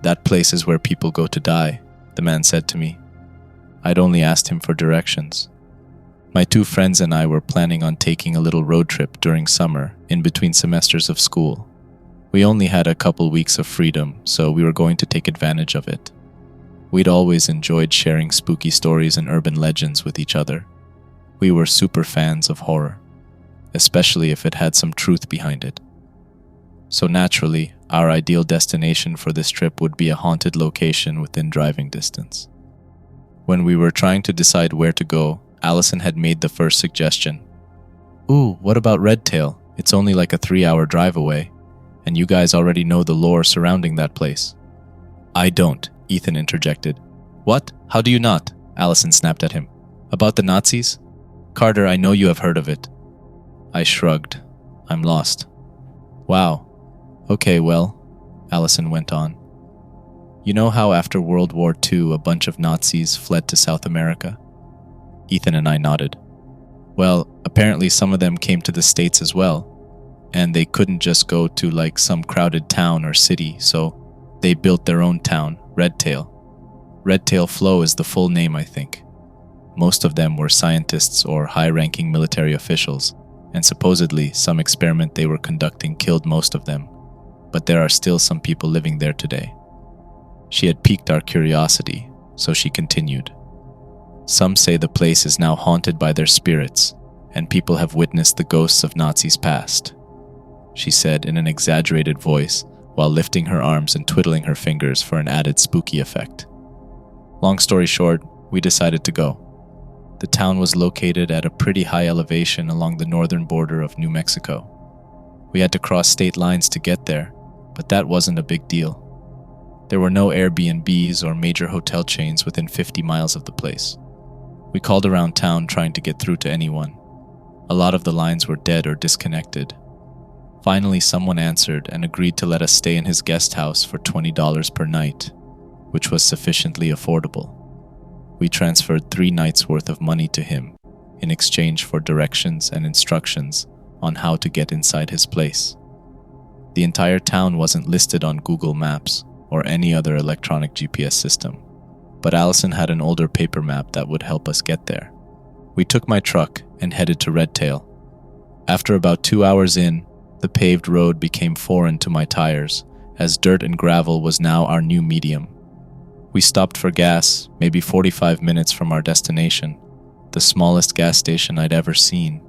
That place is where people go to die, the man said to me. I'd only asked him for directions. My two friends and I were planning on taking a little road trip during summer, in between semesters of school. We only had a couple weeks of freedom, so we were going to take advantage of it. We'd always enjoyed sharing spooky stories and urban legends with each other. We were super fans of horror, especially if it had some truth behind it. So naturally, our ideal destination for this trip would be a haunted location within driving distance. When we were trying to decide where to go, Allison had made the first suggestion. Ooh, what about Redtail? It's only like a 3-hour drive away, and you guys already know the lore surrounding that place. I don't, Ethan interjected. What? How do you not? Allison snapped at him. About the Nazis? Carter, I know you have heard of it. I shrugged. I'm lost. Wow. Okay, well, Allison went on. You know how after World War II a bunch of Nazis fled to South America? Ethan and I nodded. Well, apparently some of them came to the States as well, and they couldn't just go to like some crowded town or city, so they built their own town, Redtail. Redtail Flow is the full name, I think. Most of them were scientists or high-ranking military officials, and supposedly some experiment they were conducting killed most of them, but there are still some people living there today. She had piqued our curiosity, so she continued. Some say the place is now haunted by their spirits, and people have witnessed the ghosts of Nazis past, she said in an exaggerated voice while lifting her arms and twiddling her fingers for an added spooky effect. Long story short, we decided to go. The town was located at a pretty high elevation along the northern border of New Mexico. We had to cross state lines to get there, but that wasn't a big deal. There were no Airbnbs or major hotel chains within 50 miles of the place. We called around town trying to get through to anyone. A lot of the lines were dead or disconnected. Finally, someone answered and agreed to let us stay in his guest house for $20 per night, which was sufficiently affordable. We transferred 3 nights' worth of money to him in exchange for directions and instructions on how to get inside his place. The entire town wasn't listed on Google Maps or any other electronic GPS system, but Allison had an older paper map that would help us get there. We took my truck and headed to Redtail. After about 2 hours in, the paved road became foreign to my tires, as dirt and gravel was now our new medium. We stopped for gas, maybe 45 minutes from our destination, the smallest gas station I'd ever seen.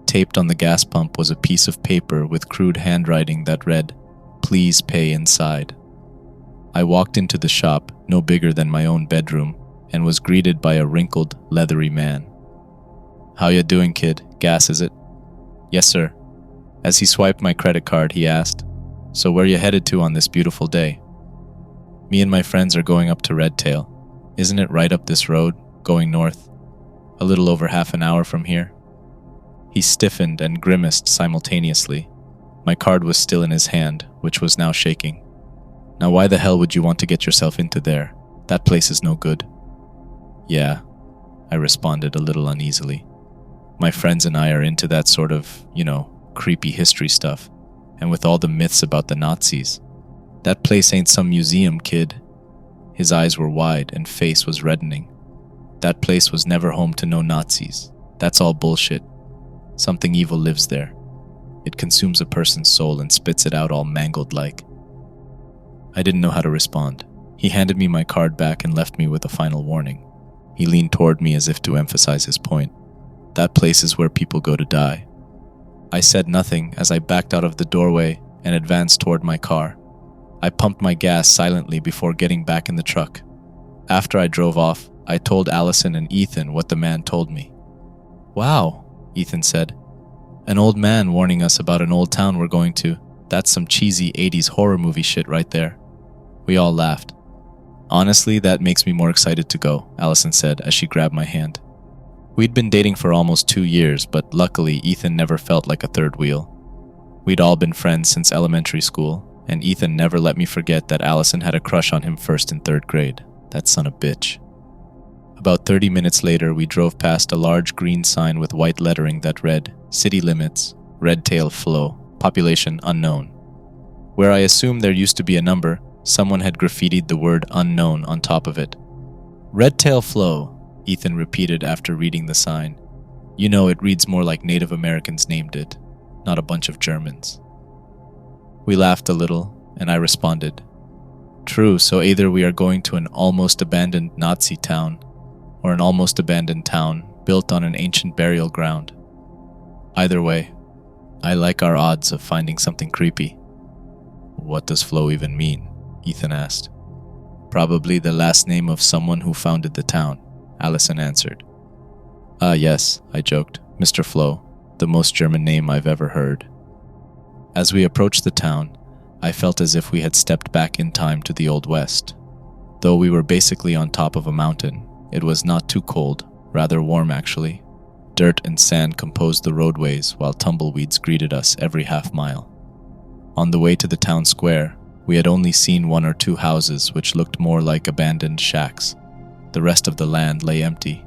Taped on the gas pump was a piece of paper with crude handwriting that read, "Please pay inside." I walked into the shop, no bigger than my own bedroom, and was greeted by a wrinkled, leathery man. "How ya doing, kid? Gas, is it?" "Yes, sir." As he swiped my credit card, he asked, "So where you headed to on this beautiful day?" "Me and my friends are going up to Redtail. Isn't it right up this road, going north? A little over half an hour from here." He stiffened and grimaced simultaneously. My card was still in his hand, which was now shaking. "Now why the hell would you want to get yourself into there? That place is no good." "Yeah," I responded a little uneasily. "My friends and I are into that sort of, creepy history stuff, and with all the myths about the Nazis. That place ain't some museum, kid." His eyes were wide and face was reddening. "That place was never home to no Nazis. That's all bullshit. Something evil lives there. It consumes a person's soul and spits it out all mangled like." I didn't know how to respond. He handed me my card back and left me with a final warning. He leaned toward me as if to emphasize his point. "That place is where people go to die." I said nothing as I backed out of the doorway and advanced toward my car. I pumped my gas silently before getting back in the truck. After I drove off, I told Allison and Ethan what the man told me. "Wow," Ethan said. "An old man warning us about an old town we're going to. That's some cheesy 80s horror movie shit right there." We all laughed. "Honestly, that makes me more excited to go," Allison said as she grabbed my hand. We'd been dating for almost 2 years, but luckily Ethan never felt like a third wheel. We'd all been friends since elementary school, and Ethan never let me forget that Allison had a crush on him first in 3rd grade. That son of a bitch. About 30 minutes later, we drove past a large green sign with white lettering that read, "City Limits, Redtail Flow, Population Unknown." Where I assumed there used to be a number, Someone had graffitied the word unknown on top of it. Redtail Flow, Ethan repeated after reading the sign. You know, it reads more like Native Americans named it, not a bunch of Germans. We laughed a little, and I responded, True, so either we are going to an almost abandoned Nazi town, or an almost abandoned town built on an ancient burial ground. Either way, I like our odds of finding something creepy. What does Flow even mean? Ethan asked. Probably the last name of someone who founded the town, Allison answered. Ah, yes, I joked. Mr. Flow, the most German name I've ever heard. As we approached the town, I felt as if we had stepped back in time to the Old West. Though we were basically on top of a mountain, it was not too cold, rather warm actually. Dirt and sand composed the roadways while tumbleweeds greeted us every half mile. On the way to the town square, we had only seen 1 or 2 houses which looked more like abandoned shacks. The rest of the land lay empty.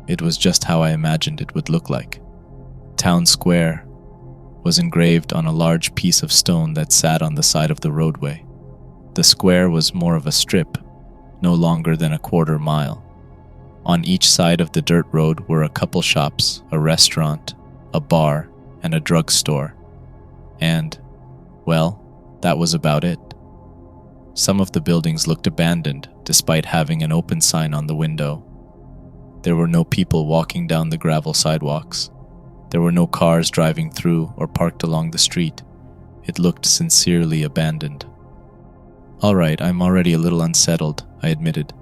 It was just how I imagined it would look like. Town Square was engraved on a large piece of stone that sat on the side of the roadway. The square was more of a strip, no longer than a quarter mile. On each side of the dirt road were a couple shops, a restaurant, a bar, and a drugstore. And, well, that was about it. Some of the buildings looked abandoned, despite having an open sign on the window. There were no people walking down the gravel sidewalks. There were no cars driving through or parked along the street. It looked sincerely abandoned. All right, I'm already a little unsettled, I admitted.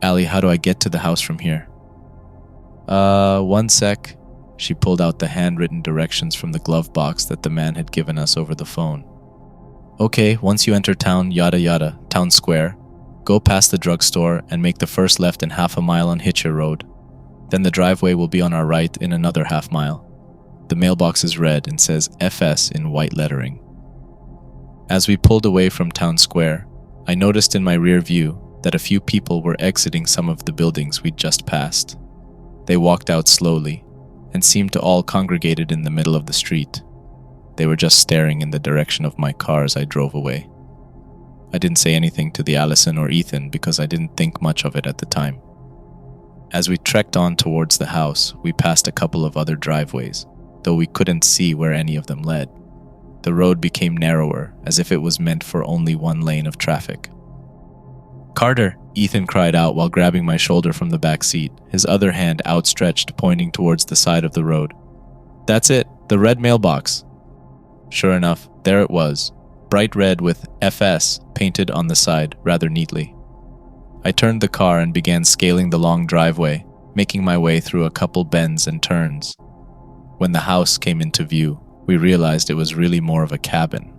Allie, how do I get to the house from here? One sec. She pulled out the handwritten directions from the glove box that the man had given us over the phone. Okay, once you enter town, yada yada, town square, go past the drugstore and make the first left in half a mile on Hitcher Road. Then the driveway will be on our right in another half mile. The mailbox is red and says FS in white lettering. As we pulled away from town square, I noticed in my rear view that a few people were exiting some of the buildings we'd just passed. They walked out slowly and seemed to all congregated in the middle of the street. They were just staring in the direction of my car as I drove away. I didn't say anything to the Allison or Ethan because I didn't think much of it at the time. As we trekked on towards the house, we passed a couple of other driveways, though we couldn't see where any of them led. The road became narrower, as if it was meant for only one lane of traffic. Carter, Ethan cried out while grabbing my shoulder from the back seat, his other hand outstretched pointing towards the side of the road. That's it, the red mailbox. Sure enough, there it was, bright red with FS painted on the side rather neatly. I turned the car and began scaling the long driveway, making my way through a couple bends and turns. When the house came into view, we realized it was really more of a cabin.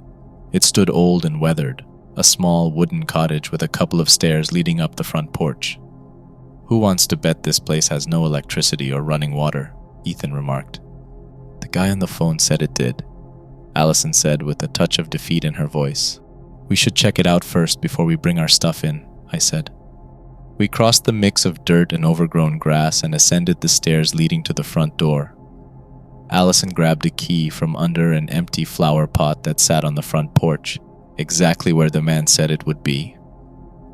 It stood old and weathered, a small wooden cottage with a couple of stairs leading up the front porch. Who wants to bet this place has no electricity or running water? Ethan remarked. The guy on the phone said it did, Allison said with a touch of defeat in her voice. We should check it out first before we bring our stuff in, I said. We crossed the mix of dirt and overgrown grass and ascended the stairs leading to the front door. Allison grabbed a key from under an empty flower pot that sat on the front porch, exactly where the man said it would be.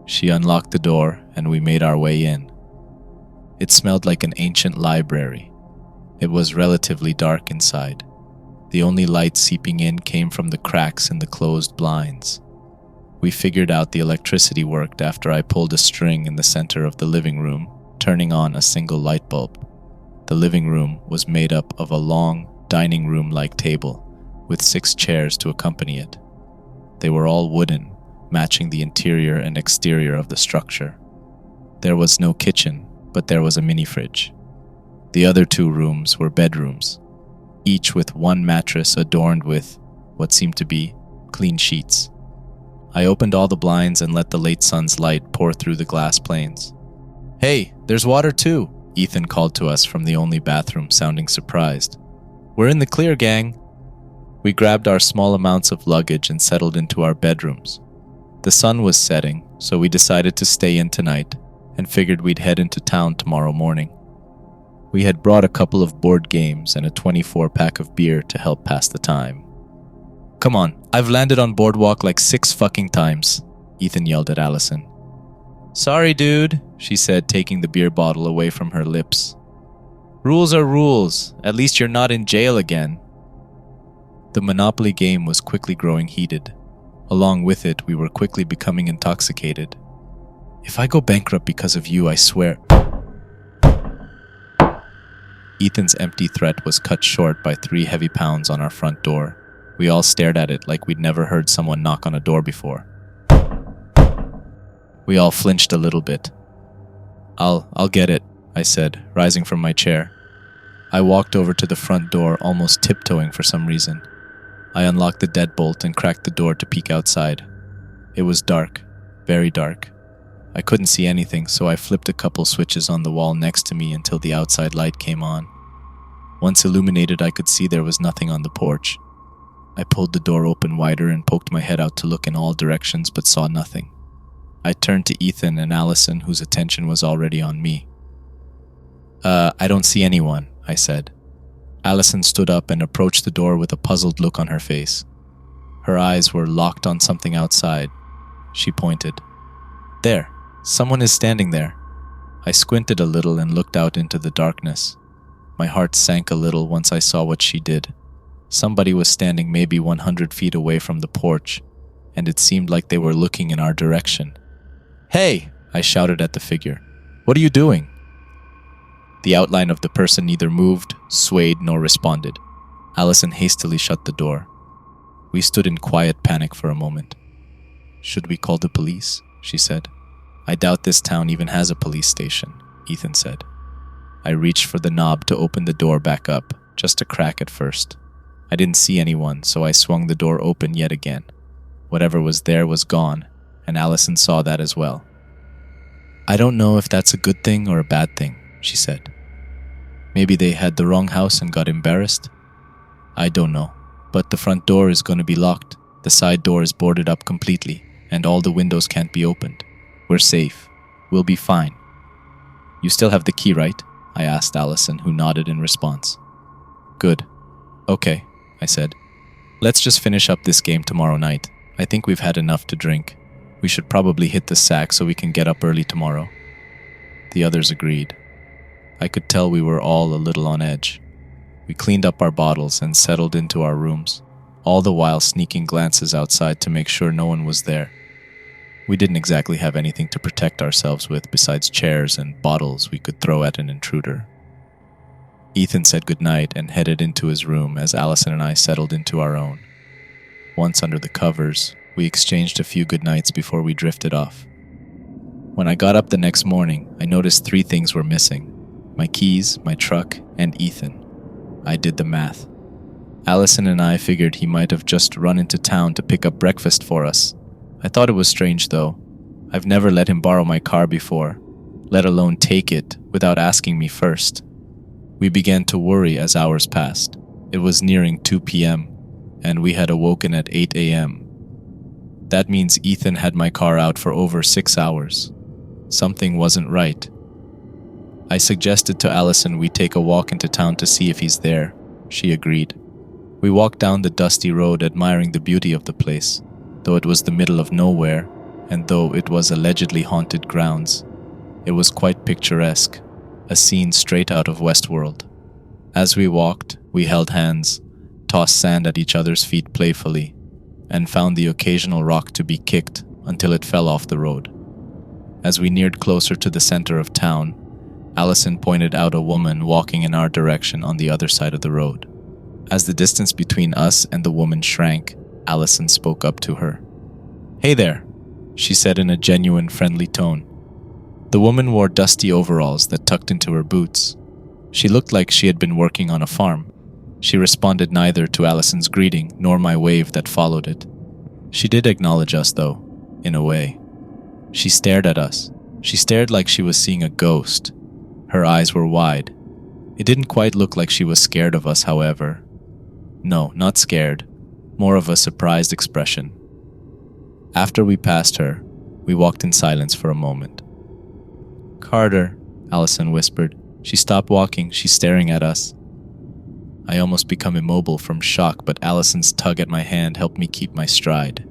She unlocked the door and we made our way in. It smelled like an ancient library. It was relatively dark inside. The only light seeping in came from the cracks in the closed blinds. We figured out the electricity worked after I pulled a string in the center of the living room, turning on a single light bulb. The living room was made up of a long, dining room-like table, with 6 chairs to accompany it. They were all wooden, matching the interior and exterior of the structure. There was no kitchen, but there was a mini-fridge. The other 2 rooms were bedrooms, each with 1 mattress adorned with what seemed to be clean sheets. I opened all the blinds and let the late sun's light pour through the glass panes. Hey, there's water too, Ethan called to us from the only bathroom, sounding surprised. We're in the clear, gang. We grabbed our small amounts of luggage and settled into our bedrooms. The sun was setting, so we decided to stay in tonight and figured we'd head into town tomorrow morning. We had brought a couple of board games and a 24-pack of beer to help pass the time. Come on, I've landed on Boardwalk like 6 fucking times, Ethan yelled at Allison. Sorry, dude, she said, taking the beer bottle away from her lips. Rules are rules. At least you're not in jail again. The Monopoly game was quickly growing heated. Along with it, we were quickly becoming intoxicated. If I go bankrupt because of you, I swear. Ethan's empty threat was cut short by 3 heavy pounds on our front door. We all stared at it like we'd never heard someone knock on a door before. We all flinched a little bit. I'll get it, I said, rising from my chair. I walked over to the front door, almost tiptoeing for some reason. I unlocked the deadbolt and cracked the door to peek outside. It was dark, very dark. I couldn't see anything, so I flipped a couple switches on the wall next to me until the outside light came on. Once illuminated, I could see there was nothing on the porch. I pulled the door open wider and poked my head out to look in all directions, but saw nothing. I turned to Ethan and Allison, whose attention was already on me. I don't see anyone, I said. Allison stood up and approached the door with a puzzled look on her face. Her eyes were locked on something outside. She pointed. There, someone is standing there. I squinted a little and looked out into the darkness. My heart sank a little once I saw what she did. Somebody was standing maybe 100 feet away from the porch, and it seemed like they were looking in our direction. Hey! I shouted at the figure. What are you doing? The outline of the person neither moved, swayed, nor responded. Allison hastily shut the door. We stood in quiet panic for a moment. Should we call the police? She said. I doubt this town even has a police station, Ethan said. I reached for the knob to open the door back up, just a crack at first. I didn't see anyone, so I swung the door open yet again. Whatever was there was gone, and Allison saw that as well. I don't know if that's a good thing or a bad thing, she said. Maybe they had the wrong house and got embarrassed? I don't know, but the front door is going to be locked. The side door is boarded up completely, and all the windows can't be opened. We're safe. We'll be fine. You still have the key, right? I asked Allison, who nodded in response. Good. Okay, I said. Let's just finish up this game tomorrow night. I think we've had enough to drink. We should probably hit the sack so we can get up early tomorrow. The others agreed. I could tell we were all a little on edge. We cleaned up our bottles and settled into our rooms, all the while sneaking glances outside to make sure no one was there. We didn't exactly have anything to protect ourselves with besides chairs and bottles we could throw at an intruder. Ethan said goodnight and headed into his room as Allison and I settled into our own. Once under the covers, we exchanged a few goodnights before we drifted off. When I got up the next morning, I noticed 3 things were missing: my keys, my truck, and Ethan. I did the math. Allison and I figured he might have just run into town to pick up breakfast for us. I thought it was strange, though. I've never let him borrow my car before, let alone take it without asking me first. We began to worry as hours passed. It was nearing 2 p.m., and we had awoken at 8 a.m. That means Ethan had my car out for over 6 hours. Something wasn't right. I suggested to Allison we take a walk into town to see if he's there. She agreed. We walked down the dusty road admiring the beauty of the place. Though it was the middle of nowhere, and though it was allegedly haunted grounds, it was quite picturesque, a scene straight out of Westworld. As we walked, we held hands, tossed sand at each other's feet playfully, and found the occasional rock to be kicked until it fell off the road. As we neared closer to the center of town, Allison pointed out a woman walking in our direction on the other side of the road. As the distance between us and the woman shrank, Allison spoke up to her. "Hey there," she said in a genuine friendly tone. The woman wore dusty overalls that tucked into her boots. She looked like she had been working on a farm. She responded neither to Allison's greeting nor my wave that followed it. She did acknowledge us, though, in a way. She stared at us. She stared like she was seeing a ghost. Her eyes were wide. It didn't quite look like she was scared of us, however. No, not scared. More of a surprised expression. After we passed her, we walked in silence for a moment. "Carter," Allison whispered. She stopped walking. She's staring at us. I almost become immobile from shock, but Allison's tug at my hand helped me keep my stride.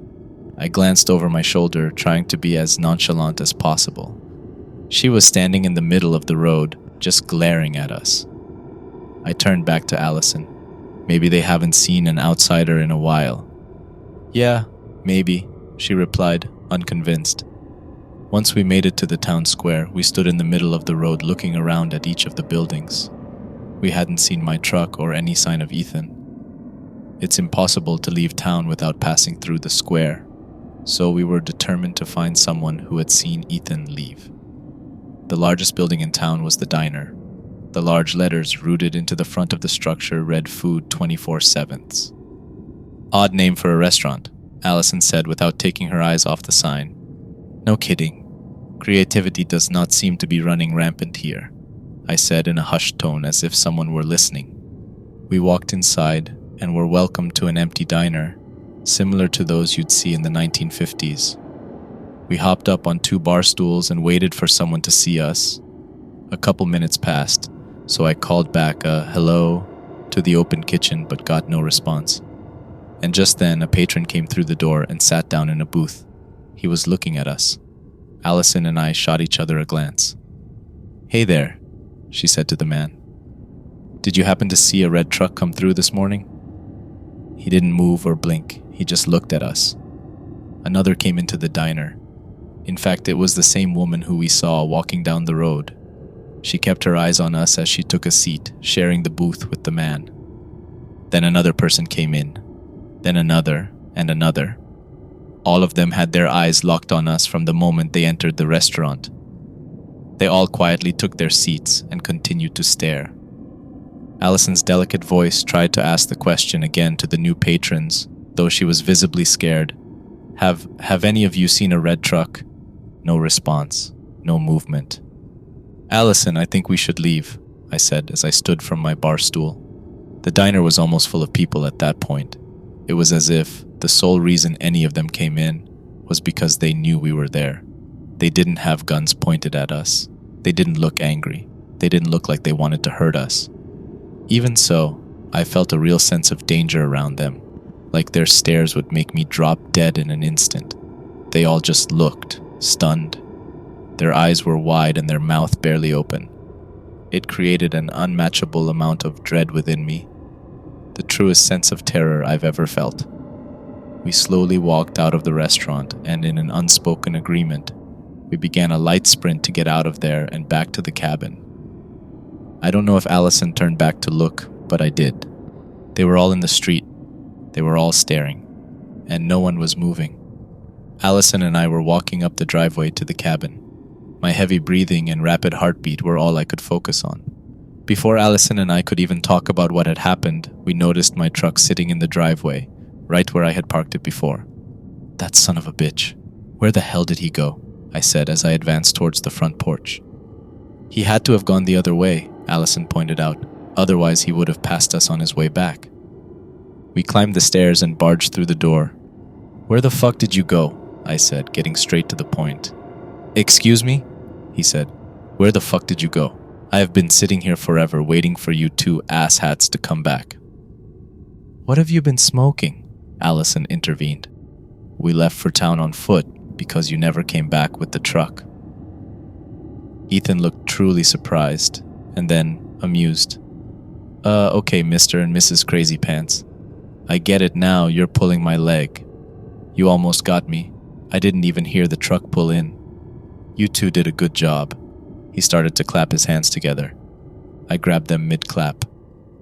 I glanced over my shoulder, trying to be as nonchalant as possible. She was standing in the middle of the road, just glaring at us. I turned back to Allison. Maybe they haven't seen an outsider in a while. Yeah, maybe, she replied, unconvinced. Once we made it to the town square, we stood in the middle of the road looking around at each of the buildings. We hadn't seen my truck or any sign of Ethan. It's impossible to leave town without passing through the square, so we were determined to find someone who had seen Ethan leave. The largest building in town was the diner. The large letters rooted into the front of the structure read Food 24/7. Odd name for a restaurant, Allison said without taking her eyes off the sign. No kidding. Creativity does not seem to be running rampant here, I said in a hushed tone as if someone were listening. We walked inside and were welcomed to an empty diner, similar to those you'd see in the 1950s. We hopped up on 2 bar stools and waited for someone to see us. A couple minutes passed, so I called back a hello to the open kitchen but got no response. And just then, a patron came through the door and sat down in a booth. He was looking at us. Allison and I shot each other a glance. Hey there, she said to the man. Did you happen to see a red truck come through this morning? He didn't move or blink. He just looked at us. Another came into the diner. In fact, it was the same woman who we saw walking down the road. She kept her eyes on us as she took a seat, sharing the booth with the man. Then another person came in. Then another and another. All of them had their eyes locked on us from the moment they entered the restaurant. They all quietly took their seats and continued to stare. Allison's delicate voice tried to ask the question again to the new patrons, though she was visibly scared. Have any of you seen a red truck? No response. No movement. Allison, I think we should leave, I said as I stood from my bar stool. The diner was almost full of people at that point. It was as if the sole reason any of them came in was because they knew we were there. They didn't have guns pointed at us. They didn't look angry. They didn't look like they wanted to hurt us. Even so, I felt a real sense of danger around them, like their stares would make me drop dead in an instant. They all just looked, stunned. Their eyes were wide and their mouth barely open. It created an unmatchable amount of dread within me, the truest sense of terror I've ever felt. We slowly walked out of the restaurant, and in an unspoken agreement, we began a light sprint to get out of there and back to the cabin. I don't know if Allison turned back to look, but I did. They were all in the street. They were all staring, and no one was moving. Allison and I were walking up the driveway to the cabin. My heavy breathing and rapid heartbeat were all I could focus on. Before Allison and I could even talk about what had happened, we noticed my truck sitting in the driveway, right where I had parked it before. That son of a bitch. Where the hell did he go? I said as I advanced towards the front porch. He had to have gone the other way, Allison pointed out. Otherwise, he would have passed us on his way back. We climbed the stairs and barged through the door. Where the fuck did you go? I said, getting straight to the point. Excuse me? He said. Where the fuck did you go? I have been sitting here forever waiting for you 2 asshats to come back. What have you been smoking? Allison intervened. We left for town on foot because you never came back with the truck. Ethan looked truly surprised, and then amused. Okay, Mr. and Mrs. Crazy Pants. I get it now, you're pulling my leg. You almost got me. I didn't even hear the truck pull in. You two did a good job. He started to clap his hands together. I grabbed them mid-clap.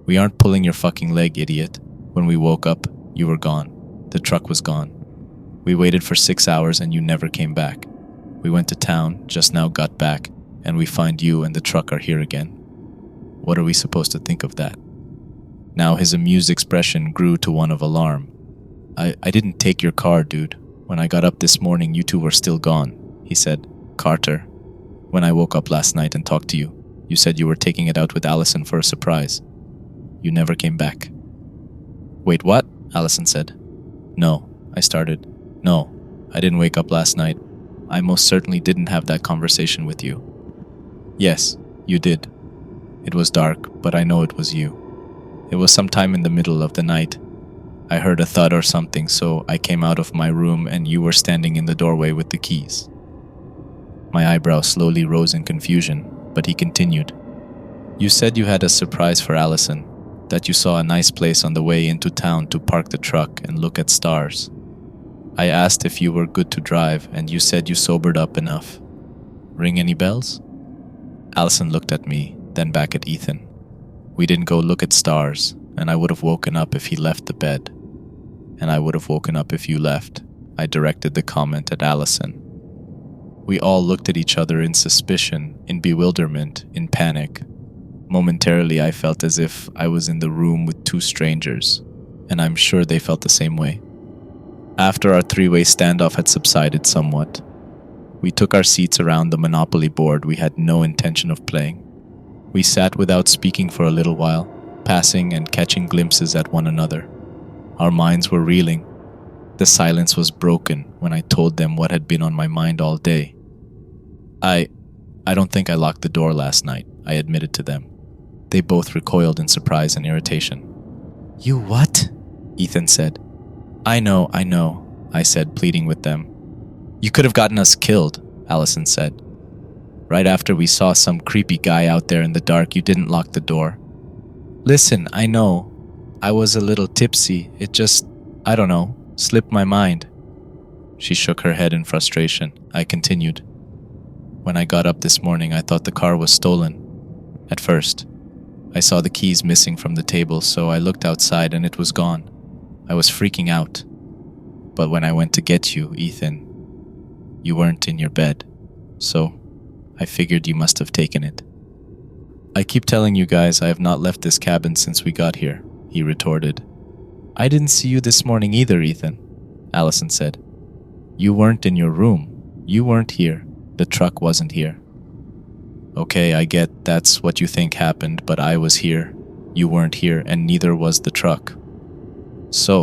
We aren't pulling your fucking leg, idiot. When we woke up, you were gone. The truck was gone. We waited for 6 hours and you never came back. We went to town, just now got back, and we find you and the truck are here again. What are we supposed to think of that? Now his amused expression grew to one of alarm. I didn't take your car, dude. When I got up this morning, you two were still gone, he said. Carter, when I woke up last night and talked to you, you said you were taking it out with Allison for a surprise. You never came back. Wait, what? Allison said. No, I started. No, I didn't wake up last night. I most certainly didn't have that conversation with you. Yes, you did. It was dark, but I know it was you. It was sometime in the middle of the night. I heard a thud or something, so I came out of my room and you were standing in the doorway with the keys." My eyebrows slowly rose in confusion, but he continued. "You said you had a surprise for Allison, that you saw a nice place on the way into town to park the truck and look at stars. I asked if you were good to drive, and you said you sobered up enough. Ring any bells?" Allison looked at me, then back at Ethan. "We didn't go look at stars, and I would have woken up if he left the bed. And I would have woken up if you left." I directed the comment at Allison. We all looked at each other in suspicion, in bewilderment, in panic. Momentarily, I felt as if I was in the room with two strangers, and I'm sure they felt the same way. After our three-way standoff had subsided somewhat, we took our seats around the Monopoly board we had no intention of playing. We sat without speaking for a little while, passing and catching glimpses at one another. Our minds were reeling. The silence was broken when I told them what had been on my mind all day. I don't think I locked the door last night," I admitted to them. They both recoiled in surprise and irritation. "You what?" Ethan said. I know, I said, pleading with them. "You could have gotten us killed," Allison said. "Right after we saw some creepy guy out there in the dark, you didn't lock the door." "Listen, I know. I was a little tipsy. It just, I don't know, slipped my mind." She shook her head in frustration. I continued. "When I got up this morning, I thought the car was stolen. At first, I saw the keys missing from the table, so I looked outside and it was gone. I was freaking out. But when I went to get you, Ethan, you weren't in your bed, so I figured you must have taken it." "I keep telling you guys I have not left this cabin since we got here," he retorted. "I didn't see you this morning either, Ethan," Allison said. "You weren't in your room. You weren't here. The truck wasn't here." "Okay, I get that's what you think happened, but I was here. You weren't here, and neither was the truck." "So,"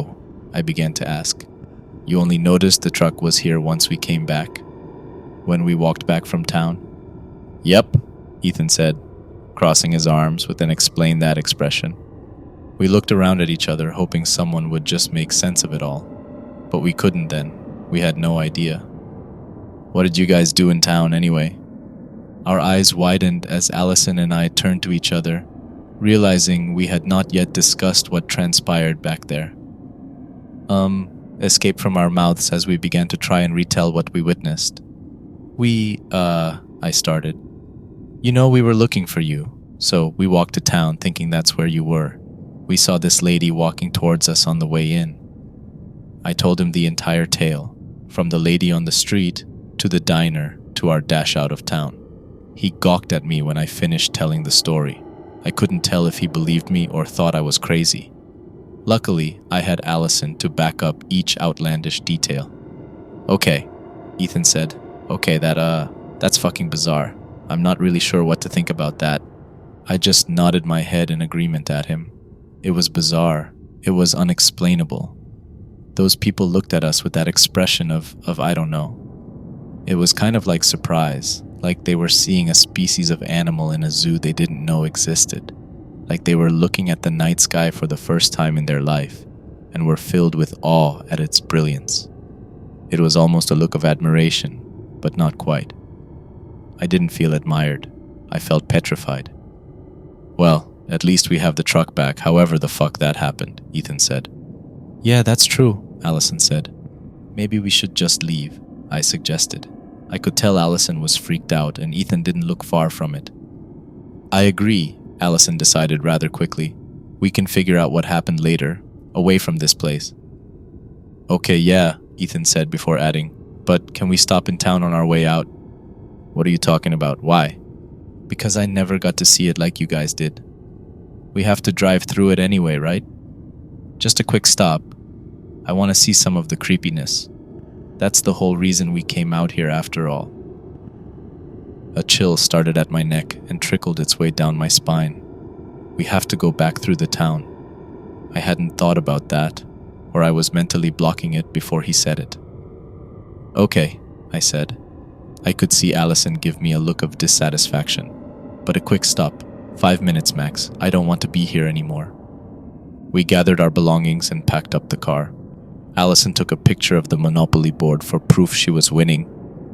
I began to ask, "you only noticed the truck was here once we came back? When we walked back from town?" "Yep," Ethan said, crossing his arms with an "explain that" expression. We looked around at each other, hoping someone would just make sense of it all. But we couldn't then. We had no idea. "What did you guys do in town anyway?" Our eyes widened as Allison and I turned to each other, realizing we had not yet discussed what transpired back there. Escaped from our mouths as we began to try and retell what we witnessed. I started. "You know, we were looking for you, so we walked to town thinking that's where you were. We saw this lady walking towards us on the way in." I told him the entire tale, from the lady on the street to the diner to our dash out of town. He gawked at me when I finished telling the story. I couldn't tell if he believed me or thought I was crazy. Luckily, I had Allison to back up each outlandish detail. "Okay," Ethan said. "Okay, that's fucking bizarre. I'm not really sure what to think about that." I just nodded my head in agreement at him. It was bizarre. It was unexplainable. Those people looked at us with that expression of I don't know. It was kind of like surprise, like they were seeing a species of animal in a zoo they didn't know existed, like they were looking at the night sky for the first time in their life and were filled with awe at its brilliance. It was almost a look of admiration, but not quite. I didn't feel admired. I felt petrified. "Well, at least we have the truck back, however the fuck that happened," Ethan said. "Yeah, that's true," Allison said. "Maybe we should just leave," I suggested. I could tell Allison was freaked out, and Ethan didn't look far from it. "I agree," Allison decided rather quickly. "We can figure out what happened later, away from this place." "Okay, yeah," Ethan said before adding, "but can we stop in town on our way out?" "What are you talking about? Why?" "Because I never got to see it like you guys did. We have to drive through it anyway, right? Just a quick stop. I want to see some of the creepiness. That's the whole reason we came out here after all." A chill started at my neck and trickled its way down my spine. We have to go back through the town. I hadn't thought about that, or I was mentally blocking it before he said it. "Okay," I said. I could see Allison give me a look of dissatisfaction. "But a quick stop. 5 minutes max. I don't want to be here anymore." We gathered our belongings and packed up the car. Allison took a picture of the Monopoly board for proof she was winning,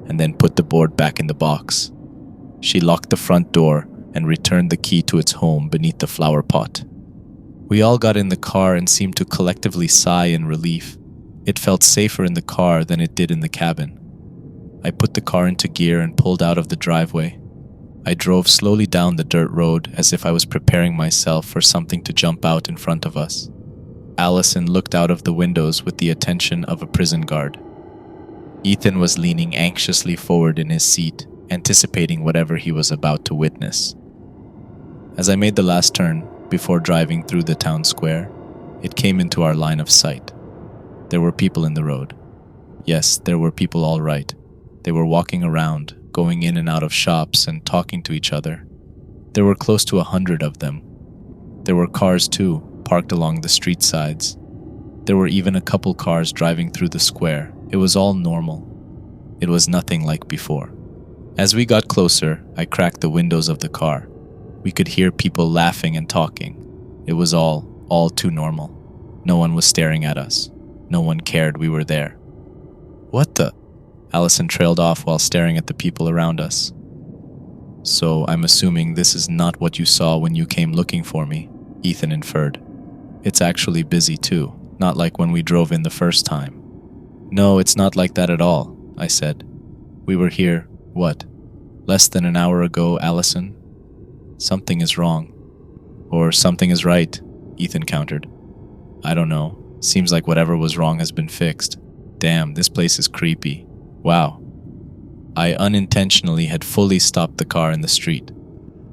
and then put the board back in the box. She locked the front door and returned the key to its home beneath the flower pot. We all got in the car and seemed to collectively sigh in relief. It felt safer in the car than it did in the cabin. I put the car into gear and pulled out of the driveway. I drove slowly down the dirt road as if I was preparing myself for something to jump out in front of us. Allison looked out of the windows with the attention of a prison guard. Ethan was leaning anxiously forward in his seat, anticipating whatever he was about to witness. As I made the last turn, before driving through the town square, it came into our line of sight. There were people in the road. Yes, there were people all right. They were walking around, going in and out of shops and talking to each other. There were close to 100 of them. There were cars too, parked along the street sides. There were even a couple cars driving through the square. It was all normal. It was nothing like before. As we got closer, I cracked the windows of the car. We could hear people laughing and talking. It was all too normal. No one was staring at us. No one cared we were there. What the? Allison trailed off while staring at the people around us. So I'm assuming this is not what you saw when you came looking for me, Ethan inferred. It's actually busy too, not like when we drove in the first time. No, it's not like that at all, I said. We were here, what, less than an hour ago, Allison? Something is wrong. Or something is right, Ethan countered. I don't know. Seems like whatever was wrong has been fixed. Damn, this place is creepy. Wow. I unintentionally had fully stopped the car in the street.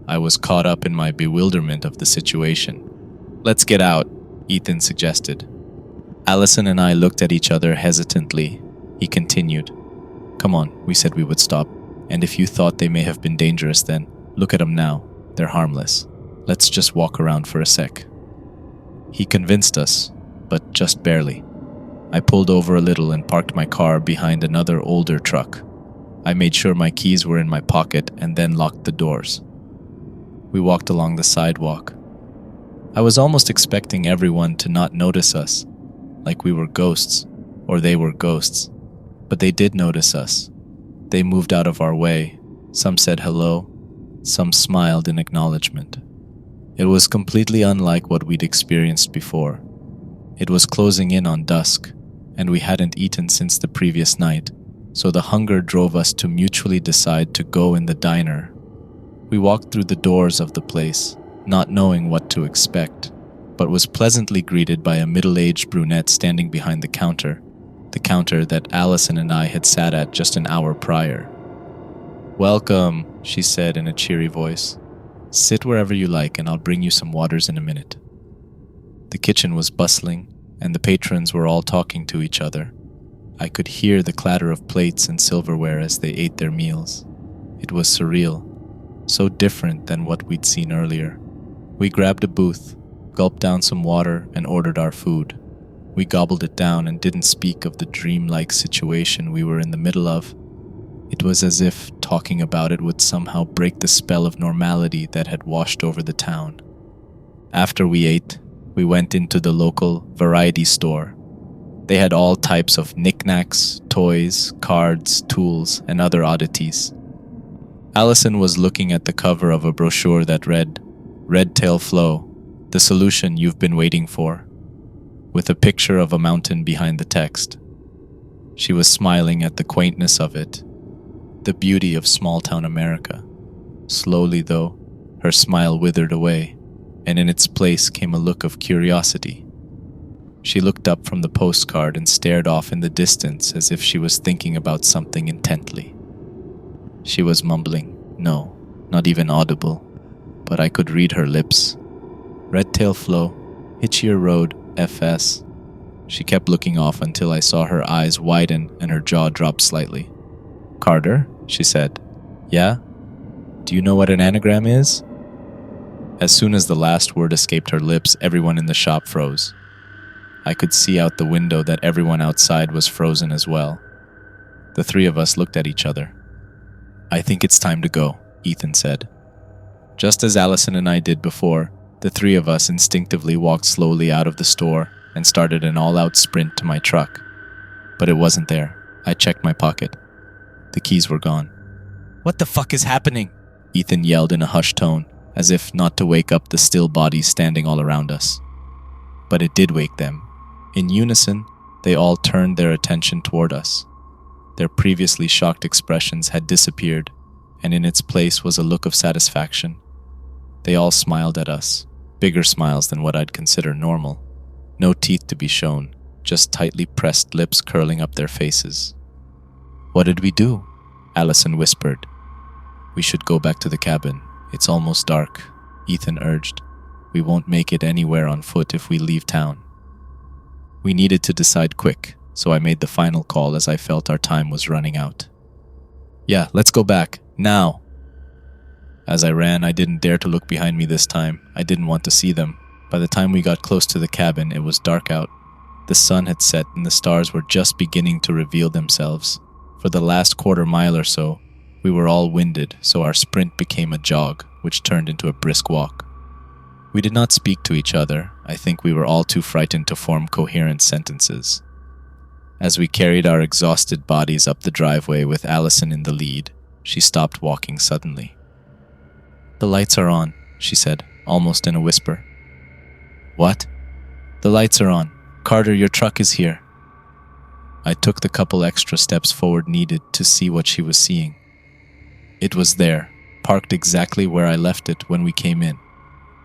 I was caught up in my bewilderment of the situation. Let's get out, Ethan suggested. Allison and I looked at each other hesitantly. He continued. Come on, we said we would stop. And if you thought they may have been dangerous then, look at them now. They're harmless. Let's just walk around for a sec. He convinced us, but just barely. I pulled over a little and parked my car behind another older truck. I made sure my keys were in my pocket and then locked the doors. We walked along the sidewalk. I was almost expecting everyone to not notice us, like we were ghosts, or they were ghosts. But they did notice us. They moved out of our way. Some said hello. Some smiled in acknowledgement. It was completely unlike what we'd experienced before. It was closing in on dusk, and we hadn't eaten since the previous night, so the hunger drove us to mutually decide to go in the diner. We walked through the doors of the place, not knowing what to expect, but was pleasantly greeted by a middle-aged brunette standing behind the counter that Allison and I had sat at just an hour prior. Welcome, she said in a cheery voice. Sit wherever you like and I'll bring you some waters in a minute. The kitchen was bustling, and the patrons were all talking to each other. I could hear the clatter of plates and silverware as they ate their meals. It was surreal, so different than what we'd seen earlier. We grabbed a booth, gulped down some water, and ordered our food. We gobbled it down and didn't speak of the dreamlike situation we were in the middle of. It was as if talking about it would somehow break the spell of normality that had washed over the town. After we ate, we went into the local variety store. They had all types of knickknacks, toys, cards, tools, and other oddities. Allison was looking at the cover of a brochure that read, Redtail Flow, the solution you've been waiting for, with a picture of a mountain behind the text. She was smiling at the quaintness of it, the beauty of small-town America. Slowly, though, her smile withered away, and in its place came a look of curiosity. She looked up from the postcard and stared off in the distance as if she was thinking about something intently. She was mumbling, no, not even audible, but I could read her lips. Redtail Flow, Hitchier Road, FS. She kept looking off until I saw her eyes widen and her jaw drop slightly. Carter, she said. Yeah? Do you know what an anagram is? As soon as the last word escaped her lips, everyone in the shop froze. I could see out the window that everyone outside was frozen as well. The three of us looked at each other. I think it's time to go, Ethan said. Just as Allison and I did before, The three of us instinctively walked slowly out of the store and started an all-out sprint to my truck. But it wasn't there. I checked my pocket. The keys were gone. "What the fuck is happening?" Ethan yelled in a hushed tone, as if not to wake up the still bodies standing all around us. But it did wake them. In unison, they all turned their attention toward us. Their previously shocked expressions had disappeared, and in its place was a look of satisfaction. They all smiled at us, bigger smiles than what I'd consider normal. No teeth to be shown, just tightly pressed lips curling up their faces. "What did we do?" Allison whispered. "We should go back to the cabin. It's almost dark," Ethan urged. "We won't make it anywhere on foot if we leave town." We needed to decide quick, so I made the final call as I felt our time was running out. "Yeah, let's go back, now!" As I ran, I didn't dare to look behind me this time. I didn't want to see them. By the time we got close to the cabin, it was dark out. The sun had set and the stars were just beginning to reveal themselves. For the last quarter mile or so, we were all winded, so our sprint became a jog, which turned into a brisk walk. We did not speak to each other. I think we were all too frightened to form coherent sentences. As we carried our exhausted bodies up the driveway with Allison in the lead, she stopped walking suddenly. "The lights are on," she said, almost in a whisper. "What?" "The lights are on. Carter, your truck is here." I took the couple extra steps forward needed to see what she was seeing. It was there, parked exactly where I left it when we came in,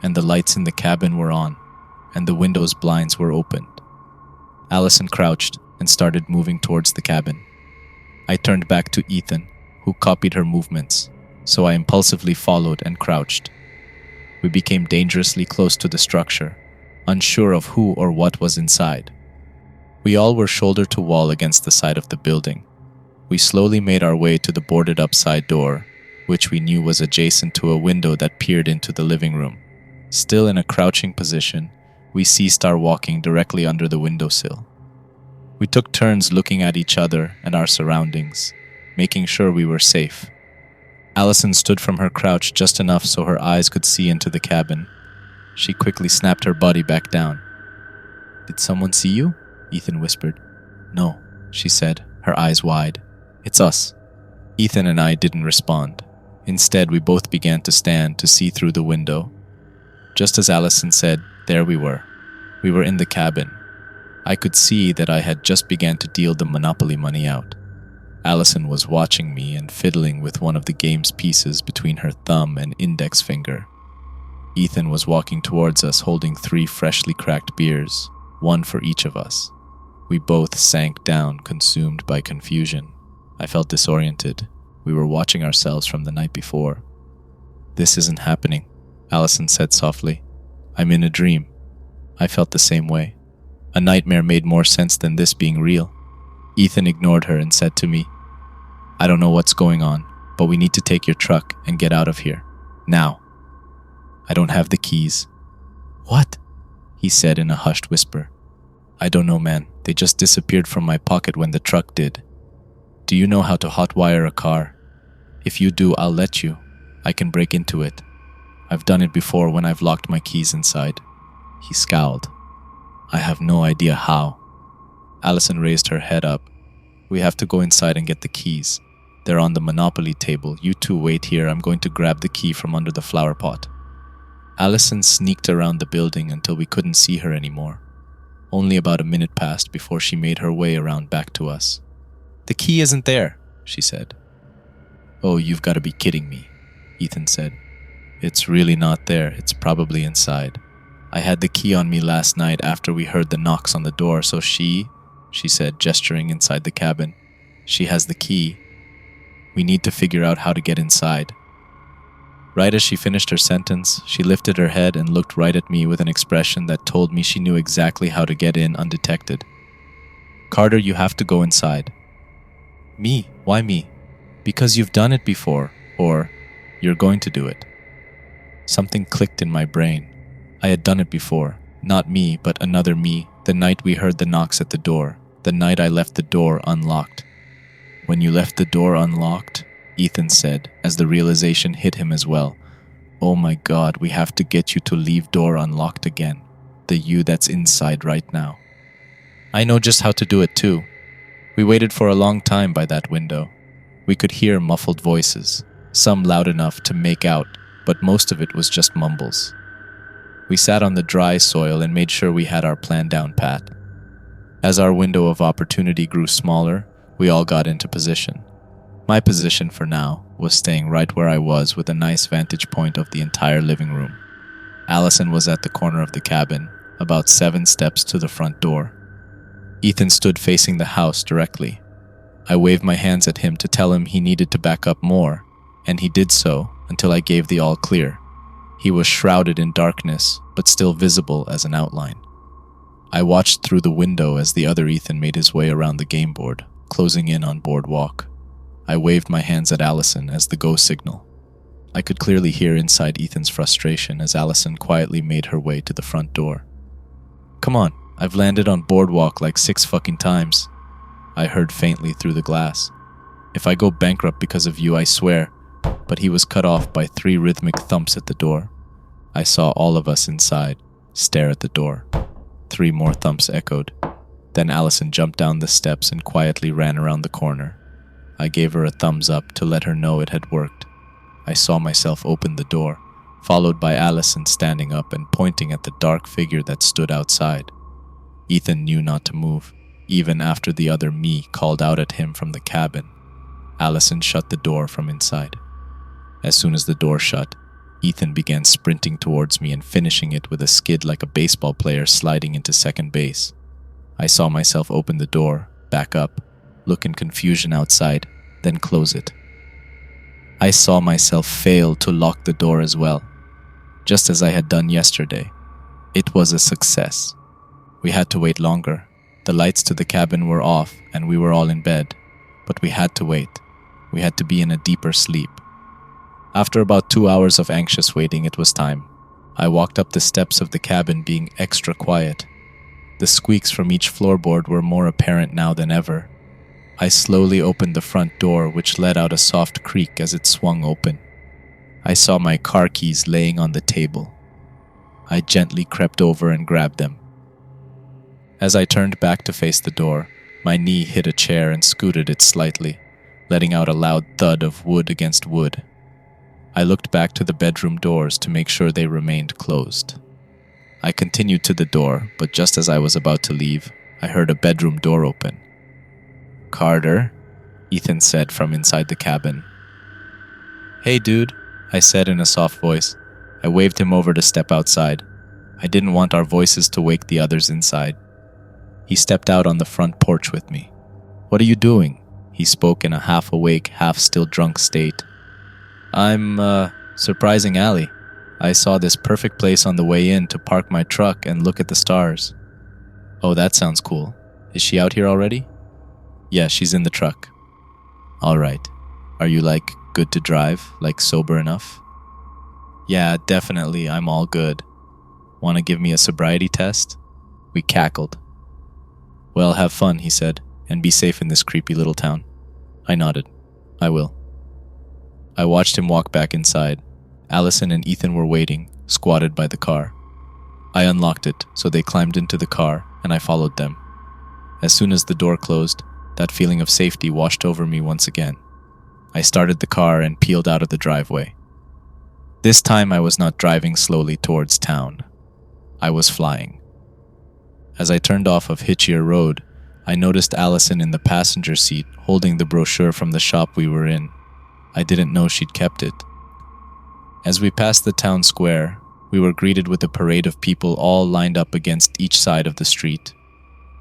and the lights in the cabin were on, and the window's blinds were opened. Allison crouched and started moving towards the cabin. I turned back to Ethan, who copied her movements, so I impulsively followed and crouched. We became dangerously close to the structure, unsure of who or what was inside. We all were shoulder to wall against the side of the building. We slowly made our way to the boarded-up side door, which we knew was adjacent to a window that peered into the living room. Still in a crouching position, we ceased our walking directly under the windowsill. We took turns looking at each other and our surroundings, making sure we were safe. Allison stood from her crouch just enough so her eyes could see into the cabin. She quickly snapped her body back down. "Did someone see you?" Ethan whispered. "No," she said, her eyes wide. "It's us." Ethan and I didn't respond. Instead, we both began to stand to see through the window. Just as Allison said, there we were. We were in the cabin. I could see that I had just began to deal the Monopoly money out. Allison was watching me and fiddling with one of the game's pieces between her thumb and index finger. Ethan was walking towards us holding 3 freshly cracked beers, one for each of us. We both sank down, consumed by confusion. I felt disoriented. We were watching ourselves from the night before. "This isn't happening," Allison said softly. "I'm in a dream." I felt the same way. A nightmare made more sense than this being real. Ethan ignored her and said to me, "I don't know what's going on, but we need to take your truck and get out of here. Now." "I don't have the keys." "What?" he said in a hushed whisper. "I don't know, man. They just disappeared from my pocket when the truck did." "Do you know how to hotwire a car? If you do, I'll let you. I can break into it. I've done it before when I've locked my keys inside." He scowled. "I have no idea how." Allison raised her head up. "We have to go inside and get the keys. They're on the Monopoly table. You two wait here. I'm going to grab the key from under the flower pot." Allison sneaked around the building until we couldn't see her anymore. Only about a minute passed before she made her way around back to us. "The key isn't there," she said. "Oh, you've got to be kidding me," Ethan said. "It's really not there. It's probably inside. I had the key on me last night after we heard the knocks on the door, so she said, gesturing inside the cabin. "She has the key. We need to figure out how to get inside." Right as she finished her sentence, she lifted her head and looked right at me with an expression that told me she knew exactly how to get in undetected. "Carter, you have to go inside." "Me? Why me?" "Because you've done it before, or you're going to do it." Something clicked in my brain. I had done it before. Not me, but another me, the night we heard the knocks at the door, the night I left the door unlocked. "When you left the door unlocked?" Ethan said, as the realization hit him as well. Oh my god, we have to get you to leave door unlocked again. The you that's inside right now. I know just how to do it too. We waited for a long time by that window. We could hear muffled voices, some loud enough to make out, but most of it was just mumbles. We sat on the dry soil and made sure we had our plan down pat. As our window of opportunity grew smaller, we all got into position. My position for now was staying right where I was with a nice vantage point of the entire living room. Allison was at the corner of the cabin, about 7 steps to the front door. Ethan stood facing the house directly. I waved my hands at him to tell him he needed to back up more, and he did so until I gave the all clear. He was shrouded in darkness, but still visible as an outline. I watched through the window as the other Ethan made his way around the game board, closing in on boardwalk. I waved my hands at Allison as the go signal. I could clearly hear inside Ethan's frustration as Allison quietly made her way to the front door. Come on, I've landed on boardwalk like 6 fucking times, I heard faintly through the glass. If I go bankrupt because of you, I swear. But he was cut off by 3 rhythmic thumps at the door. I saw all of us inside stare at the door. 3 more thumps echoed. Then Allison jumped down the steps and quietly ran around the corner. I gave her a thumbs up to let her know it had worked. I saw myself open the door, followed by Allison standing up and pointing at the dark figure that stood outside. Ethan knew not to move, even after the other me called out at him from the cabin. Allison shut the door from inside. As soon as the door shut, Ethan began sprinting towards me and finishing it with a skid like a baseball player sliding into second base. I saw myself open the door, back up, look in confusion outside, then close it. I saw myself fail to lock the door as well, just as I had done yesterday. It was a success. We had to wait longer. The lights to the cabin were off and we were all in bed, but we had to wait. We had to be in a deeper sleep. After about 2 hours of anxious waiting, it was time. I walked up the steps of the cabin being extra quiet. The squeaks from each floorboard were more apparent now than ever. I slowly opened the front door, which let out a soft creak as it swung open. I saw my car keys laying on the table. I gently crept over and grabbed them. As I turned back to face the door, my knee hit a chair and scooted it slightly, letting out a loud thud of wood against wood. I looked back to the bedroom doors to make sure they remained closed. I continued to the door, but just as I was about to leave, I heard a bedroom door open. "Carter," Ethan said from inside the cabin. "Hey dude," I said in a soft voice. I waved him over to step outside. I didn't want our voices to wake the others inside. He stepped out on the front porch with me. "What are you doing?" He spoke in a half-awake, half-still drunk state. "I'm, surprising Allie. I saw this perfect place on the way in to park my truck and look at the stars." "Oh, that sounds cool. Is she out here already?" "Yeah, she's in the truck." "All right. Are you, good to drive? Sober enough?" "Yeah, definitely. I'm all good. Want to give me a sobriety test?" We cackled. "Well, have fun," he said, "and be safe in this creepy little town." I nodded. "I will." I watched him walk back inside. Allison and Ethan were waiting, squatted by the car. I unlocked it, so they climbed into the car, and I followed them. As soon as the door closed, that feeling of safety washed over me once again. I started the car and peeled out of the driveway. This time I was not driving slowly towards town. I was flying. As I turned off of Hitchier Road, I noticed Allison in the passenger seat holding the brochure from the shop we were in. I didn't know she'd kept it. As we passed the town square, we were greeted with a parade of people all lined up against each side of the street.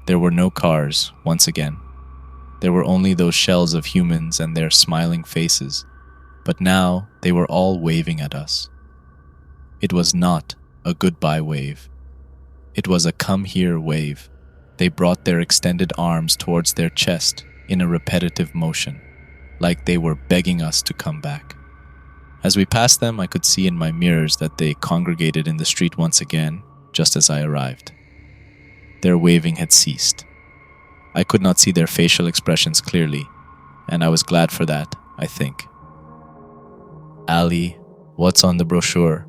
There were no cars, once again. There were only those shells of humans and their smiling faces, but now they were all waving at us. It was not a goodbye wave. It was a come here wave. They brought their extended arms towards their chest in a repetitive motion, like they were begging us to come back. As we passed them, I could see in my mirrors that they congregated in the street once again, just as I arrived. Their waving had ceased. I could not see their facial expressions clearly, and I was glad for that, I think. Allie, What's on the brochure?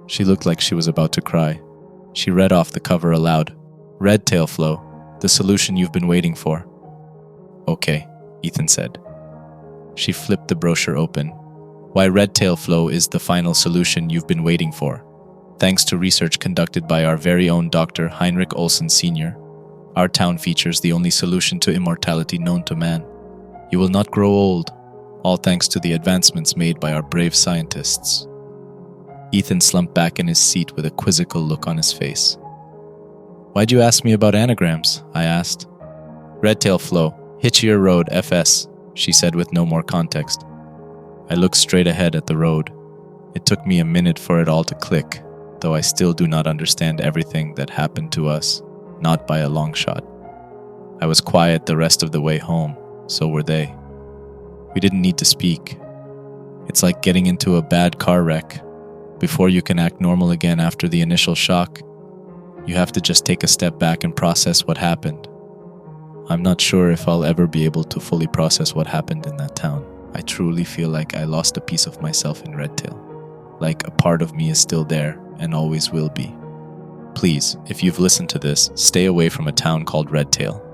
She looked like she was about to cry. She read off the cover aloud. Redtail flow, the solution you've been waiting for. Okay, Ethan said. She flipped the brochure open. Why Redtail flow is the final solution you've been waiting for. Thanks to research conducted by our very own Dr. Heinrich Olsen Sr., our town features the only solution to immortality known to man. You will not grow old, all thanks to the advancements made by our brave scientists. Ethan slumped back in his seat with a quizzical look on his face. Why'd you ask me about anagrams? I asked. Redtail flow, Hitchier Road, FS, she said with no more context. I looked straight ahead at the road. It took me a minute for it all to click, though I still do not understand everything that happened to us, not by a long shot. I was quiet the rest of the way home, so were they. We didn't need to speak. It's like getting into a bad car wreck. Before you can act normal again after the initial shock, you have to just take a step back and process what happened. I'm not sure if I'll ever be able to fully process what happened in that town. I truly feel like I lost a piece of myself in Redtail. Like a part of me is still there and always will be. Please, if you've listened to this, stay away from a town called Redtail.